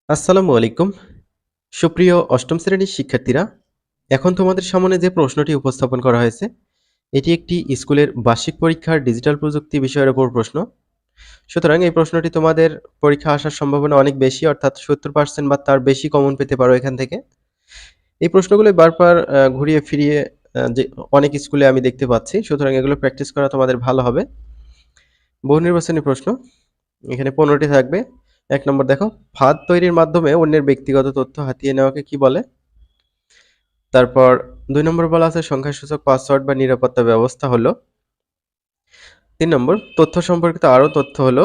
আসসালামু আলাইকুম। সুপ্রিয় অষ্টম শ্রেণীর শিক্ষার্থীরা, এখন তোমাদের সামনে যে প্রশ্নটি উপস্থাপন করা হয়েছে, এটি একটি স্কুলের বার্ষিক পরীক্ষার ডিজিটাল প্রযুক্তি বিষয়ের উপর প্রশ্ন। সুতরাং এই প্রশ্নটি তোমাদের পরীক্ষা আসার সম্ভাবনা অনেক বেশি, অর্থাৎ 70% বা তার বেশি কমন পেতে পারো এখান থেকে। এই প্রশ্নগুলো বারবার ঘুরিয়ে ফিরিয়ে যে অনেক স্কুলে আমি দেখতে পাচ্ছি। সুতরাং এগুলো প্র্যাকটিস করা তোমাদের ভালো হবে। বহু নির্বাচনী প্রশ্ন, এখানে 15টি থাকবে। ১ নম্বর দেখো, ফাঁদ তৈরির মাধ্যমে অন্যের ব্যক্তিগত তথ্য হাতিয়ে নেওয়াকে কি বলে? তারপর ২ নম্বর বলা আছে সংখ্যাসূচক পাসওয়ার্ড বা নিরাপত্তা ব্যবস্থা হলো। ৩ নম্বর তথ্য সম্পর্কিত আরও তথ্য হলো।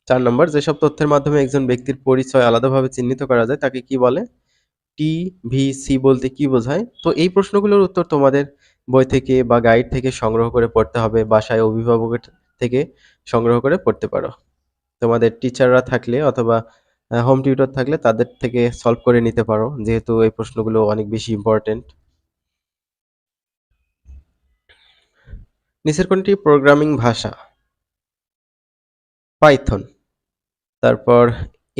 ৪ নম্বর যেসব তথ্যের মাধ্যমে একজন ব্যক্তির পরিচয় আলাদাভাবে চিহ্নিত করা যায় তাকে কি বলে? টিভিসি বলতে কি বোঝায়? তো এই প্রশ্নগুলোর উত্তর তোমাদের বই থেকে বা গাইড থেকে সংগ্রহ করে পড়তে হবে। বাসায় অভিভাবকের থেকে সংগ্রহ করে পড়তে পারো। তোমাদের টিচাররা থাকলে অথবা হোম টিউটর থাকলে তাদের থেকে সলভ করে নিতে পারো, যেহেতু এই প্রশ্নগুলো অনেক বেশি ইম্পর্টেন্ট। নিচের কোনটি প্রোগ্রামিং ভাষা? পাইথন। তারপর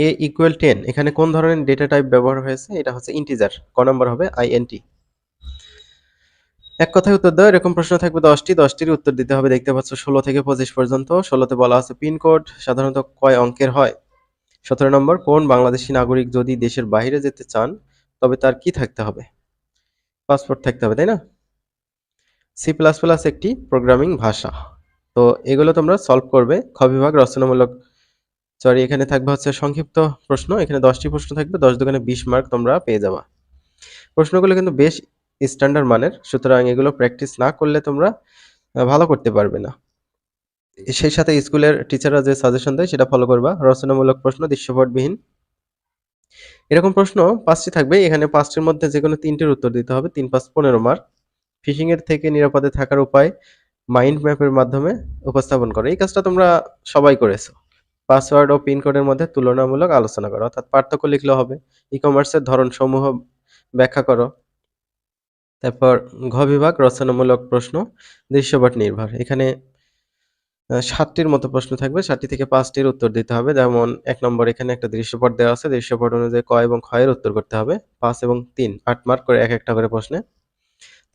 a = 10 এখানে কোন ধরনের ডেটা টাইপ ব্যবহার হয়েছে? এটা হচ্ছে ইন্টিজার। ক নম্বর হবে আইএনটি। এক কথায় উত্তর দাও, এরকম প্রশ্ন থাকবে 10টি, 10টির উত্তর দিতে হবে। দেখতে পাচ্ছ 16 থেকে 25 পর্যন্ত। 16তে বলা আছে পিনকোড সাধারণত কয় অঙ্কের হয়? 17 নম্বর, কোন বাংলাদেশী নাগরিক যদি দেশের বাইরে যেতে চান তবে তার কি থাকতে হবে? পাসপোর্ট থাকতে হবে, তাই না? C++ একটি প্রোগ্রামিং ভাষা। তো এগুলো তোমরা সলভ করবে। খ বিভাগ রচনামূলক, এখানে থাকবে হচ্ছে সংক্ষিপ্ত প্রশ্ন। এখানে 10টি প্রশ্ন থাকবে, 10 দুগুণে 20 মার্ক তোমরা পেয়ে যাবা। প্রশ্নগুলো কিন্তু বেশ স্ট্যান্ডার্ড মানের, সুতরাং এগুলো প্র্যাকটিস না করলে তোমরা ভালো করতে পারবে না। সেই সাথে স্কুলের টিচাররা যে সাজেশন দেয় সেটা ফলো করবা। রচনামূলক প্রশ্ন দৃশ্যপটবিহীন। এরকম প্রশ্ন 5টি থাকবে, এখানে 5টির মধ্যে যেকোনো 3টির উত্তর দিতে হবে। 3 5 15 মার্ক। ফিশিং এর থেকে নিরাপদে থাকার উপায় মাইন্ড ম্যাপের মাধ্যমে উপস্থাপন করো। এই কাজটা তোমরা সবাই করেছো। পাসওয়ার্ড ও পিন কোডের মধ্যে তুলনামূলক আলোচনা করো, অর্থাৎ পার্থক্য লিখলেও হবে। ই-কমার্সের ধরনসমূহ ব্যাখ্যা করো। তারপর ঘ বিভাগ রচনামূলক প্রশ্ন দৃশ্যপট নির্ভর। এখানে 7টির মতো প্রশ্ন থাকবে, 7টি থেকে 5টির উত্তর দিতে হবে। যেমন 1 নম্বর, এখানে একটা দৃশ্যপট দেওয়া আছে, দৃশ্যপট অনুযায়ী ক এবং খ এর উত্তর করতে হবে। 5 এবং 3 8 মার্ক করে এক একটা করে প্রশ্নে।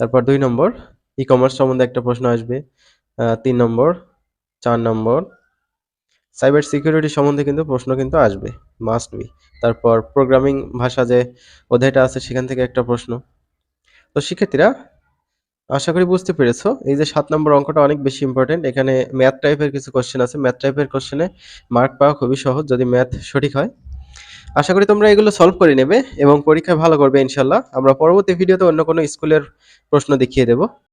তারপর 2 নম্বর, ই-কমার্স সম্বন্ধে একটা প্রশ্ন আসবে। 3 নম্বর, 4 নম্বর, সাইবার সিকিউরিটি সম্বন্ধে কিন্তু প্রশ্ন কিন্তু আসবে, মাস্ট বি। তারপর প্রোগ্রামিং ভাষা যে অধ্যায়টা আছে সেখান থেকে একটা প্রশ্ন। তো শিক্ষার্থীরা, আশা করি বুঝতে পেরেছো। এই যে 7 নম্বর অঙ্কটা অনেক বেশি ইম্পর্টেন্ট। এখানে ম্যাথ টাইপের কিছু কোশ্চেন আছে। ম্যাথ টাইপের কোশ্চেনে মার্ক পাওয়া খুবই সহজ যদি ম্যাথ সঠিক হয়। আশা করি তোমরা এগুলো সলভ করে নেবে এবং পরীক্ষায় ভালো করবে ইনশাল্লাহ। আমরা পরবর্তী ভিডিওতে অন্য কোনো স্কুলের প্রশ্ন দেখিয়ে দেব।